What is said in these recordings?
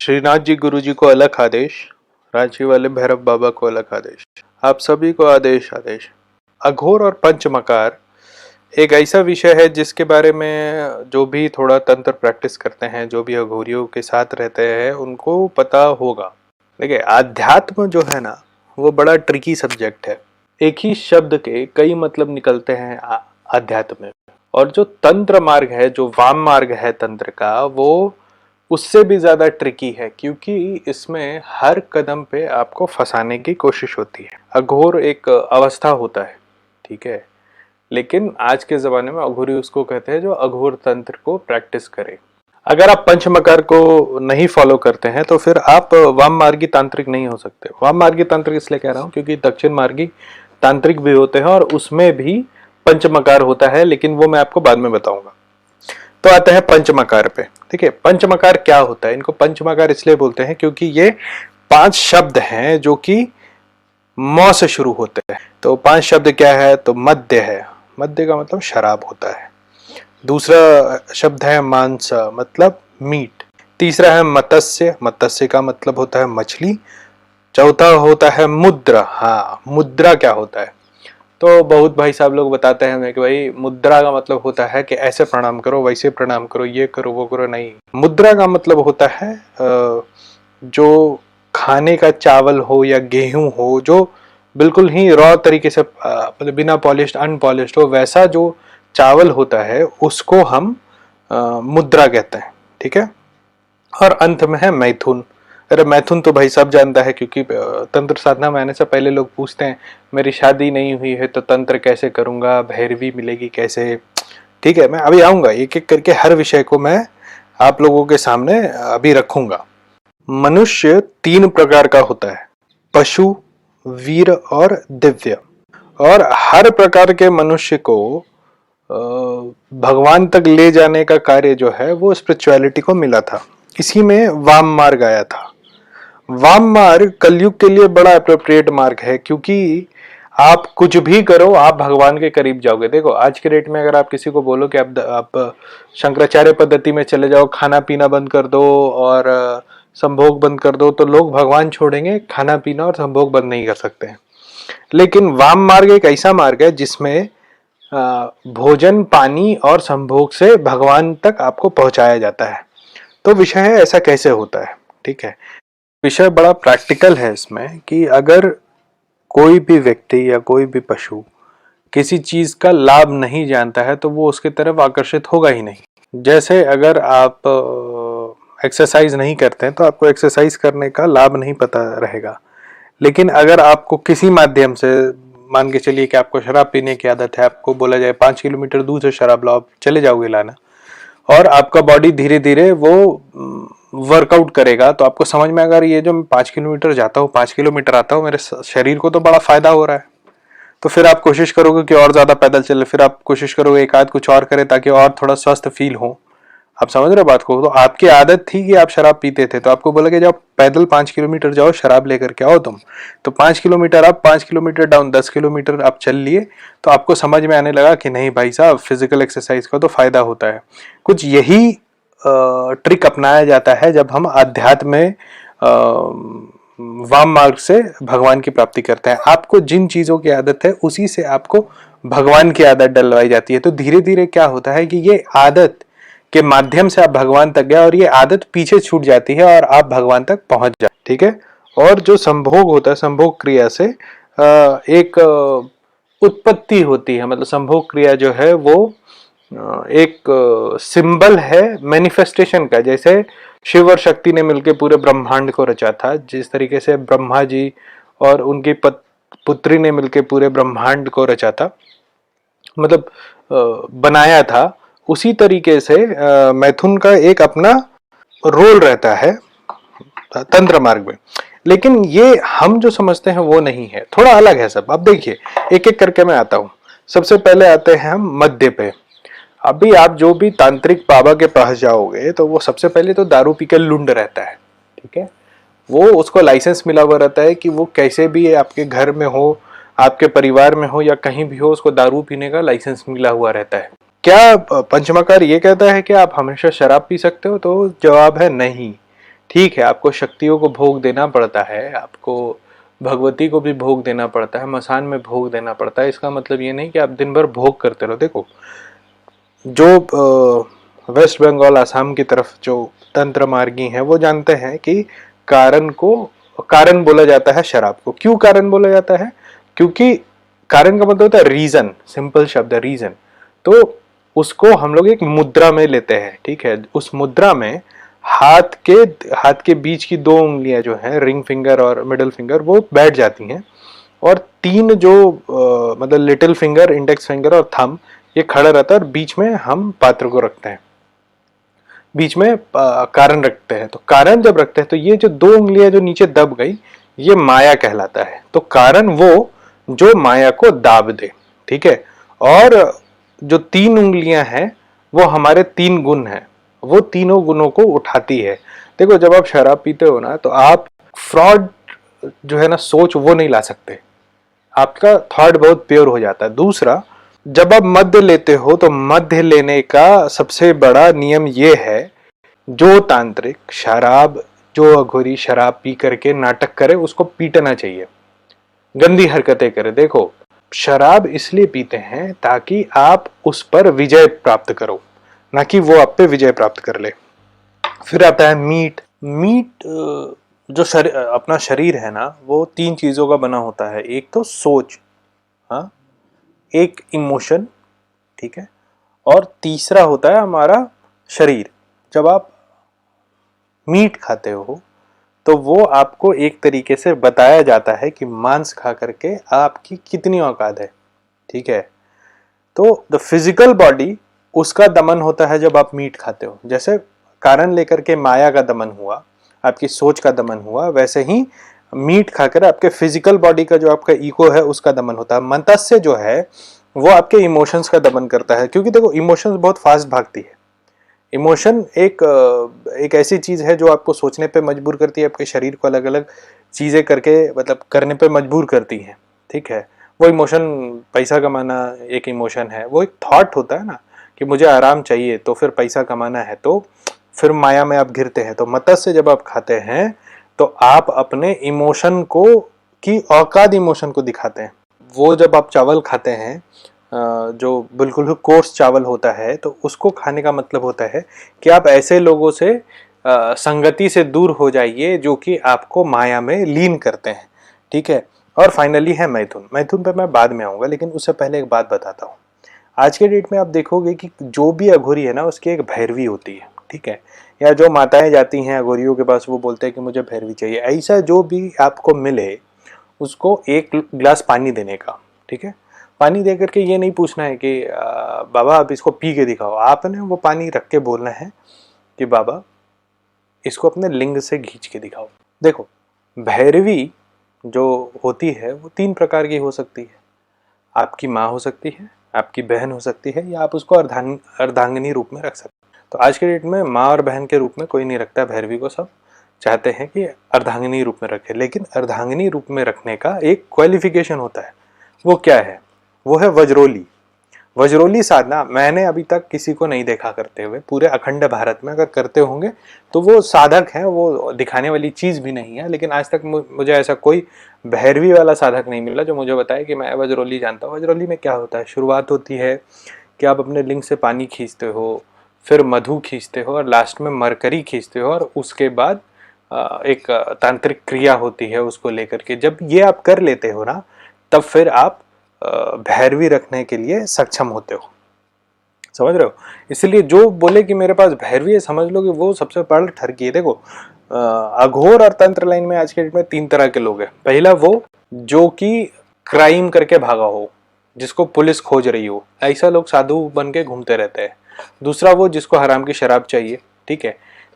श्रीनाथ जी गुरु जी को अलग आदेश, रांची वाले भैरव बाबा को अलग आदेश। आप सभी को आदेश आदेश। अघोर और पंचमकार एक ऐसा विषय है जिसके बारे में जो भी थोड़ा तंत्र प्रैक्टिस करते हैं, जो भी अघोरियों के साथ रहते हैं, उनको पता होगा। देखिए, आध्यात्म जो है ना, वो बड़ा ट्रिकी सब्जेक्ट है। एक ही शब्द के कई मतलब निकलते हैं आध्यात्म में। और जो तंत्र मार्ग है, जो वाम मार्ग है तंत्र का, वो उससे भी ज्यादा ट्रिकी है, क्योंकि इसमें हर कदम पे आपको फंसाने की कोशिश होती है। अघोर एक अवस्था होता है, ठीक है, लेकिन आज के जमाने में अघोरी उसको कहते हैं जो अघोर तंत्र को प्रैक्टिस करे। अगर आप पंचमकार को नहीं फॉलो करते हैं तो फिर आप वाम मार्गी तांत्रिक नहीं हो सकते। वाम मार्गी तांत्रिक इसलिए कह रहा हूं क्योंकि दक्षिण मार्गी तांत्रिक भी होते हैं और उसमें भी पंचमकार होता है, लेकिन वो मैं आपको बाद में बताऊंगा। तो आते हैं पंचमकार पे। ठीक है, पंचमकार क्या होता है? इनको पंचमकार इसलिए बोलते हैं क्योंकि ये 5 शब्द हैं जो कि म से शुरू होते हैं। तो 5 शब्द क्या है? तो मद्य है, मद्य का मतलब शराब होता है। दूसरा शब्द है मांस, मतलब मीट। तीसरा है मत्स्य, मत्स्य का मतलब होता है मछली। चौथा होता है मुद्रा। हाँ, मुद्रा क्या होता है? तो बहुत भाई साहब लोग बताते हैं हमें कि भाई मुद्रा का मतलब होता है कि ऐसे प्रणाम करो, वैसे प्रणाम करो, ये करो, वो करो। नहीं, मुद्रा का मतलब होता है जो खाने का चावल हो या गेहूं हो, जो बिल्कुल ही रॉ तरीके से मतलब बिना पॉलिश्ड, अनपॉलिश्ड हो, वैसा जो चावल होता है उसको हम मुद्रा कहते हैं। ठीक है। और अंत में है मैथुन। अरे मैथुन तो भाई सब जानता है, क्योंकि तंत्र साधना में आने से पहले लोग पूछते हैं मेरी शादी नहीं हुई है तो तंत्र कैसे करूंगा, भैरवी मिलेगी कैसे। ठीक है, मैं अभी आऊंगा, एक एक करके हर विषय को मैं आप लोगों के सामने अभी रखूंगा। मनुष्य 3 प्रकार का होता है, पशु, वीर और दिव्य। और हर प्रकार के मनुष्य को भगवान तक ले जाने का कार्य जो है वो स्पिरिचुअलिटी को मिला था। इसी में वाम मार्ग आया था। वाम मार्ग कलयुग के लिए बड़ा अप्रोप्रिएट मार्ग है, क्योंकि आप कुछ भी करो आप भगवान के करीब जाओगे। देखो, आज के डेट में अगर आप किसी को बोलो कि आप शंकराचार्य पद्धति में चले जाओ, खाना पीना बंद कर दो और संभोग बंद कर दो, तो लोग भगवान छोड़ेंगे, खाना पीना और संभोग बंद नहीं कर सकते हैं। लेकिन वाम मार्ग एक ऐसा मार्ग है जिसमें भोजन, पानी और संभोग से भगवान तक आपको पहुंचाया जाता है। तो विषय है ऐसा कैसे होता है। ठीक है, विषय बड़ा प्रैक्टिकल है इसमें कि अगर कोई भी व्यक्ति या कोई भी पशु किसी चीज का लाभ नहीं जानता है तो वो उसके तरफ आकर्षित होगा ही नहीं। जैसे अगर आप एक्सरसाइज नहीं करते हैं तो आपको एक्सरसाइज करने का लाभ नहीं पता रहेगा। लेकिन अगर आपको किसी माध्यम से, मान के चलिए कि आपको शराब पीने की आदत है, आपको बोला जाए 5 किलोमीटर दूर से शराब लाओ, आप चले जाओगे लाना, और आपका बॉडी धीरे धीरे वो वर्कआउट करेगा, तो आपको समझ में अगर ये जो मैं 5 किलोमीटर जाता हूँ, 5 किलोमीटर आता हूँ, मेरे शरीर को तो बड़ा फायदा हो रहा है, तो फिर आप कोशिश करोगे कि और ज्यादा पैदल चले, फिर आप कोशिश करोगे एक आध कुछ और करे ताकि और थोड़ा स्वस्थ फील हो। आप समझ रहे बात को? तो आपकी आदत थी कि आप शराब पीते थे, तो आपको बोला कि जब पैदल 5 किलोमीटर जाओ, शराब लेकर के आओ तुम, तो 5 kilometre up, 5 kilometre down, 10 kilometre आप चल लिए, तो आपको समझ में आने लगा कि नहीं भाई साहब, फिजिकल एक्सरसाइज का तो फायदा होता है। कुछ यही ट्रिक अपनाया जाता है जब हम अध्यात्म में वाम मार्ग से भगवान की प्राप्ति करते हैं। आपको जिन चीजों की आदत है उसी से आपको भगवान की आदत डलवाई जाती है। तो धीरे धीरे क्या होता है कि ये आदत के माध्यम से आप भगवान तक गए और ये आदत पीछे छूट जाती है और आप भगवान तक पहुंच जाते। ठीक है। और जो संभोग होता है, संभोग क्रिया से एक उत्पत्ति होती है, मतलब संभोग क्रिया जो है वो एक सिंबल है मैनिफेस्टेशन का। जैसे शिव और शक्ति ने मिलकर पूरे ब्रह्मांड को रचा था, जिस तरीके से ब्रह्मा जी और उनकी पुत्री ने मिलकर पूरे ब्रह्मांड को रचा था, मतलब बनाया था, उसी तरीके से मैथुन का एक अपना रोल रहता है तंत्र मार्ग में। लेकिन ये हम जो समझते हैं वो नहीं है, थोड़ा अलग है सब। अब देखिए, एक एक करके मैं आता हूं। सबसे पहले आते हैं हम मध्य पे। अभी आप जो भी तांत्रिक बाबा के पास जाओगे तो वो सबसे पहले तो दारू पी के लुंड रहता है। ठीक है, वो उसको लाइसेंस मिला हुआ रहता है कि वो कैसे भी आपके घर में हो, आपके परिवार में हो या कहीं भी हो, उसको दारू पीने का लाइसेंस मिला हुआ रहता है। क्या पंचमकार ये कहता है कि आप हमेशा शराब पी सकते हो? तो जवाब है नहीं। ठीक है, आपको शक्तियों को भोग देना पड़ता है, आपको भगवती को भी भोग देना पड़ता है, मसान में भोग देना पड़ता है। इसका मतलब ये नहीं कि आप दिन भर भोग करते रहो। देखो, जो वेस्ट बंगाल आसाम की तरफ जो तंत्र मार्गी हैं वो जानते हैं कि कारण बोला जाता है शराब को। क्यों कारण बोला जाता है? क्योंकि कारण का मतलब होता है रीजन, सिंपल शब्द है रीजन। तो उसको हम लोग एक मुद्रा में लेते हैं, ठीक है। उस मुद्रा में हाथ के बीच की 2 उंगलियां जो हैं, रिंग फिंगर और मिडिल फिंगर, वो बैठ जाती हैं, और 3 जो मतलब लिटिल फिंगर, इंडेक्स फिंगर और थंब, ये खड़ा रहता है, और बीच में हम पात्र को रखते हैं, बीच में कारण रखते हैं। तो कारण जब रखते हैं तो ये जो 2 उंगलियां जो नीचे दब गई, ये माया कहलाता है। तो कारण वो जो माया को दाब दे, ठीक है। और जो 3 उंगलियां हैं वो हमारे 3 गुण हैं, वो तीनों गुणों को उठाती है। देखो, जब आप शराब पीते हो ना, तो आप फ्रॉड जो है ना सोच वो नहीं ला सकते, आपका थॉट बहुत प्योर हो जाता है। दूसरा, जब आप मद्य लेते हो तो मद्य लेने का सबसे बड़ा नियम ये है, जो तांत्रिक शराब, जो अघोरी शराब पी करके नाटक करे उसको पीटना चाहिए, गंदी हरकतें करे। देखो, शराब इसलिए पीते हैं ताकि आप उस पर विजय प्राप्त करो, ना कि वो आप पे विजय प्राप्त कर ले। फिर आता है मीट। जो अपना शरीर है ना, वो 3 चीजों का बना होता है। एक तो सोच, हाँ, एक इमोशन, ठीक है, और तीसरा होता है हमारा शरीर। जब आप मीट खाते हो तो वो आपको एक तरीके से बताया जाता है कि मांस खा करके आपकी कितनी औकात है, ठीक है। तो द फिजिकल बॉडी, उसका दमन होता है जब आप मीट खाते हो। जैसे कारण लेकर के माया का दमन हुआ, आपकी सोच का दमन हुआ, वैसे ही मीट खाकर आपके फिजिकल बॉडी का जो आपका ईगो है उसका दमन होता है। मत्स्य जो है वो आपके इमोशंस का दमन करता है, क्योंकि देखो, इमोशंस बहुत फास्ट भागती है। इमोशन एक ऐसी चीज है जो आपको सोचने पे मजबूर करती है, आपके शरीर को अलग अलग चीजें करके मतलब करने पे मजबूर करती है, ठीक है। वो इमोशन, पैसा कमाना एक इमोशन है, वो एक थॉट होता है ना कि मुझे आराम चाहिए, तो फिर पैसा कमाना है, तो फिर माया में आप घिरते हैं। तो मत्स्य जब आप खाते हैं तो आप अपने इमोशन को की औकात इमोशन को दिखाते हैं। वो जब आप चावल खाते हैं, जो बिल्कुल कोर्स चावल होता है, तो उसको खाने का मतलब होता है कि आप ऐसे लोगों से संगति से दूर हो जाइए जो कि आपको माया में लीन करते हैं, ठीक है। और फाइनली है मैथुन। मैथुन पे मैं बाद में आऊंगा, लेकिन उससे पहले एक बात बताता हूँ। आज के डेट में आप देखोगे कि जो भी अघोरी है ना, उसकी एक भैरवी होती है, ठीक है। या जो माताएं जाती हैं अघोरियों के पास, वो बोलते हैं कि मुझे भैरवी चाहिए। ऐसा जो भी आपको मिले उसको 1 गिलास पानी देने का, ठीक है। पानी दे करके ये नहीं पूछना है कि बाबा आप इसको पी के दिखाओ। आपने वो पानी रख के बोलना है कि बाबा इसको अपने लिंग से खींच के दिखाओ। देखो, भैरवी जो होती है वो 3 प्रकार की हो सकती है। आपकी माँ हो सकती है, आपकी बहन हो सकती है, या आप उसको अर्धांगिनी रूप में रख सकते हैं। तो आज के डेट में माँ और बहन के रूप में कोई नहीं रखता भैरवी को, सब चाहते हैं कि अर्धांगिनी रूप में रखे। लेकिन अर्धांगिनी रूप में रखने का एक क्वालिफिकेशन होता है। वो क्या है? वो है वज्रोली। वज्रोली साधना मैंने अभी तक किसी को नहीं देखा करते हुए, पूरे अखंड भारत में। अगर करते होंगे तो वो साधक हैं, वो दिखाने वाली चीज भी नहीं है। लेकिन आज तक मुझे ऐसा कोई भैरवी वाला साधक नहीं मिला जो मुझे बताए कि मैं वज्रोली जानता हूँ। वज्रोली में क्या होता है? शुरुआत होती है कि आप अपने लिंग से पानी खींचते हो, फिर मधु खींचते हो, और लास्ट में मरकरी खींचते हो, और उसके बाद एक तांत्रिक क्रिया होती है उसको लेकर के। जब ये आप कर लेते हो ना, तब फिर आप भैरवी रखने के लिए सक्षम होते हो। समझ रहे हो? इसलिए जो बोले कि मेरे पास भैरवी है, समझ लो कि वो सबसे बड़ा ठरकी है। देखो, अघोर और तंत्र लाइन में आज के डेट में 3 तरह के लोग हैं। पहला वो जो कि क्राइम करके भागा हो, जिसको पुलिस खोज रही हो, ऐसा लोग साधु बन के घूमते रहते हैं। दूसरा वो जिसको हराम की शराब चाहिए, ठीक है।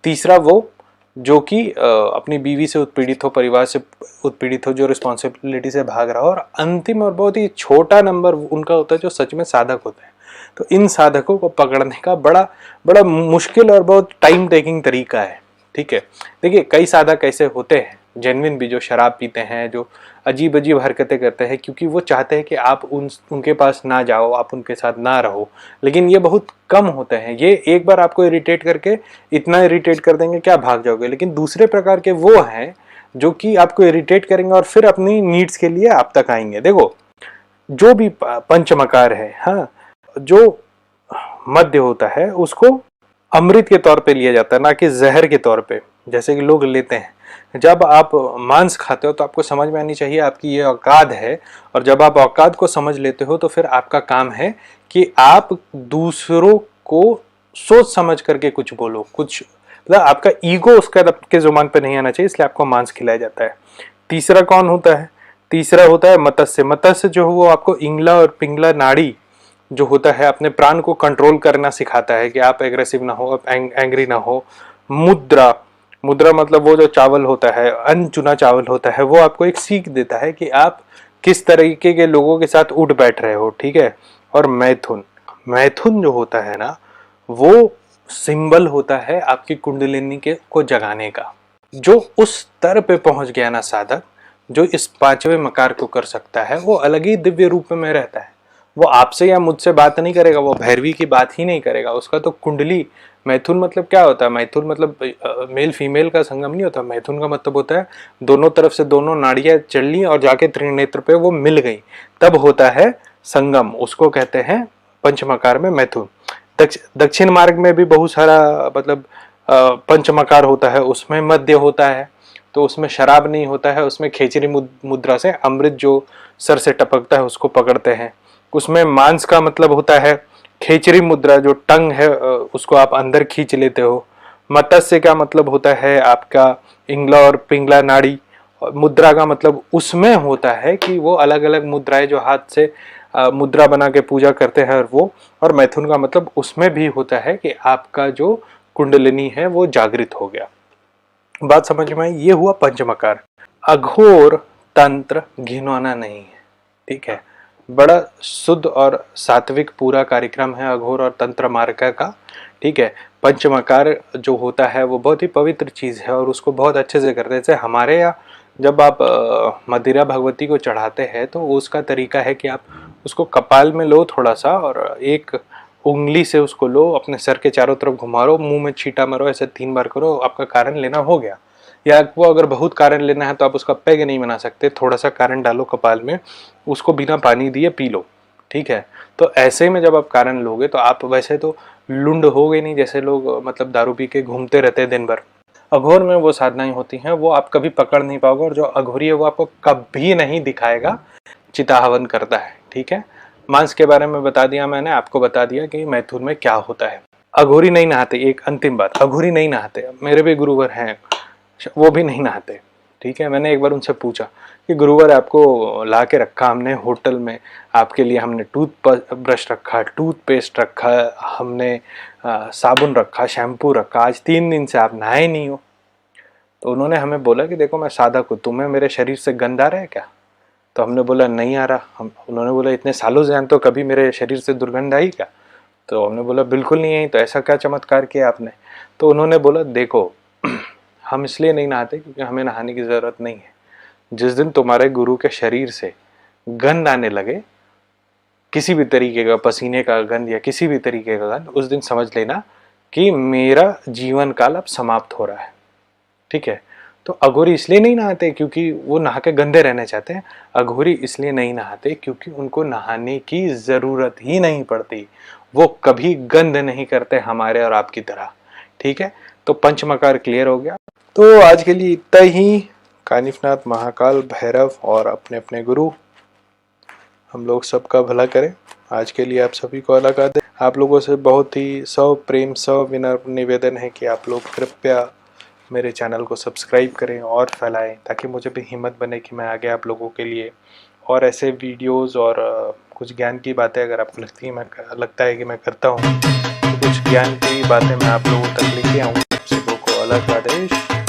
तीसरा वो जो कि अपनी बीवी से उत्पीड़ित हो, परिवार से उत्पीड़ित हो, जो रिस्पॉन्सिबिलिटी से भाग रहा हो। और अंतिम और बहुत ही छोटा नंबर उनका होता है जो सच में साधक होते हैं। तो इन साधकों को पकड़ने का बड़ा बड़ा मुश्किल और बहुत टाइम टेकिंग तरीका है, ठीक है। देखिए, कई साधक ऐसे होते हैं जेन्युइन भी जो शराब पीते हैं, जो अजीब अजीब हरकतें करते हैं, क्योंकि वो चाहते हैं कि आप उनके पास ना जाओ, आप उनके साथ ना रहो। लेकिन ये बहुत कम होते हैं। ये एक बार आपको इरिटेट करके इतना इरिटेट कर देंगे कि आप भाग जाओगे। लेकिन दूसरे प्रकार के वो हैं जो कि आपको इरिटेट करेंगे और फिर अपनी नीड्स के लिए आप तक आएंगे। देखो, जो भी पंचमकार है, हाँ, जो मद्य होता है उसको अमृत के तौर पे लिया जाता है, ना कि जहर के तौर पे जैसे कि लोग लेते हैं। जब आप मांस खाते हो तो आपको समझ में आनी चाहिए आपकी ये औकात है, और जब आप औकात को समझ लेते हो तो फिर आपका काम है कि आप दूसरों को सोच समझ करके कुछ बोलो, कुछ मतलब आपका ईगो उसका के जुबान पे नहीं आना चाहिए, इसलिए आपको मांस खिलाया जाता है। तीसरा कौन होता है? तीसरा होता है मत्स्य। मत्स्य जो है वो आपको इंगला और पिंगला नाड़ी जो होता है अपने प्राण को कंट्रोल करना सिखाता है कि आप एग्रेसिव ना हो, आप एंग्री ना हो। मुद्रा, मुद्रा मतलब वो जो चावल होता है, अनचुना चावल होता है, वो आपको एक सीख देता है कि आप किस तरीके के लोगों के साथ उठ बैठ रहे हो, ठीक है। और मैथुन, मैथुन जो होता है ना, वो सिंबल होता है आपकी कुंडलिनी के को जगाने का। जो उस स्तर पे पहुंच गया ना साधक, जो इस पांचवें मकार को कर सकता है, वो अलग ही दिव्य रूप में रहता है। वो आपसे या मुझसे बात नहीं करेगा, वो भैरवी की बात ही नहीं करेगा। उसका तो कुंडली, मैथुन मतलब क्या होता है? मैथुन मतलब मेल फीमेल का संगम नहीं होता। मैथुन का मतलब होता है दोनों तरफ से दोनों नाड़ियां चल ली और जाके त्रिनेत्र पे वो मिल गई, तब होता है संगम। उसको कहते हैं पंचमकार में मैथुन। दक्षिण मार्ग में भी बहुत सारा मतलब पंचमकार होता है, उसमें मध्य होता है, तो उसमें शराब नहीं होता है, उसमें खेचरी मुद्रा से अमृत जो सर से टपकता है उसको पकड़ते हैं। उसमें मांस का मतलब होता है खेचरी मुद्रा, जो टंग है उसको आप अंदर खींच लेते हो। मत्स्य का मतलब होता है आपका इंगला और पिंगला नाड़ी। मुद्रा का मतलब उसमें होता है कि वो अलग अलग मुद्राएं जो हाथ से मुद्रा बना के पूजा करते हैं वो। और मैथुन का मतलब उसमें भी होता है कि आपका जो कुंडलिनी है वो जागृत हो गया। बात समझ में आई? ये हुआ पंचमकार। अघोर तंत्र घिनौना नहीं है, ठीक है। बड़ा शुद्ध और सात्विक पूरा कार्यक्रम है अघोर और तंत्र मार्ग का, ठीक है। पंचमकार जो होता है वो बहुत ही पवित्र चीज है और उसको बहुत अच्छे से करते हैं। जैसे हमारे यहाँ जब आप मदिरा भगवती को चढ़ाते हैं तो उसका तरीका है कि आप उसको कपाल में लो थोड़ा सा, और एक उंगली से उसको लो, अपने सर के चारों तरफ घुमाओ, मुंह में छींटा मारो, ऐसे 3 बार करो, आपका कारण लेना हो गया। या आपको अगर बहुत कारण लेना है तो आप उसका पैग नहीं बना सकते, थोड़ा सा कारण डालो कपाल में, उसको बिना पानी दिए पी लो, ठीक है। तो ऐसे में जब आप कारण लोगे तो आप वैसे तो लुंड हो गए नहीं, जैसे लोग मतलब दारू पी के घूमते रहते हैं दिन भर। अघोर में वो साधनाएं होती हैं, वो आप कभी पकड़ नहीं पाओगे, और जो अघोरी है वो आपको कभी नहीं दिखाएगा चिता हवन करता है, ठीक है। मांस के बारे में बता दिया मैंने, आपको बता दिया कि मैथुन में क्या होता है। अघोरी नहीं नहाते, एक अंतिम बात, अघोरी नहीं नहाते। मेरे भी गुरुवर हैं, वो भी नहीं नहाते, ठीक है। मैंने एक बार उनसे पूछा कि गुरुवर आपको ला के रखा हमने होटल में, आपके लिए हमने टूथ ब्रश रखा, टूथपेस्ट रखा, हमने साबुन रखा, शैम्पू रखा, आज 3 दिन से आप नहाए नहीं हो। तो उन्होंने हमें बोला कि देखो मैं साधक हूँ, तुम्हें मेरे शरीर से गंध आ रहा है क्या? तो हमने बोला नहीं आ रहा। उन्होंने बोला इतने सालों से तो कभी मेरे शरीर से दुर्गंध आई क्या? तो हमने बोला बिल्कुल नहीं आई। तो ऐसा क्या चमत्कार किया आपने? तो उन्होंने बोला देखो, हम इसलिए नहीं नहाते क्योंकि हमें नहाने की जरूरत नहीं है। जिस दिन तुम्हारे गुरु के शरीर से गंध आने लगे, किसी भी तरीके का पसीने का गंध या किसी भी तरीके का गंध, उस दिन समझ लेना कि मेरा जीवन काल अब समाप्त हो रहा है, ठीक है। तो अघोरी इसलिए नहीं नहाते क्योंकि वो नहा के गंदे रहने चाहते हैं। अघोरी इसलिए नहीं नहाते क्योंकि उनको नहाने की जरूरत ही नहीं पड़ती। वो कभी गंद नहीं करते हमारे और आपकी तरह, ठीक है। तो पंचमकार क्लियर हो गया। तो आज के लिए इतना ही। कानिफनाथ, महाकाल, भैरव और अपने अपने गुरु हम लोग सबका भला करें। आज के लिए आप सभी को अलग आदे। आप लोगों से बहुत ही प्रेम विनम्र निवेदन है कि आप लोग कृपया मेरे चैनल को सब्सक्राइब करें और फैलाएं, ताकि मुझे भी हिम्मत बने कि मैं आगे आप लोगों के लिए और ऐसे वीडियोस और कुछ ज्ञान की बातें अगर आपको लगता है कि मैं करता हूँ, तो कुछ ज्ञान की बातें मैं आप लोगों तक लेके आऊँ। सबको अलग आदेश।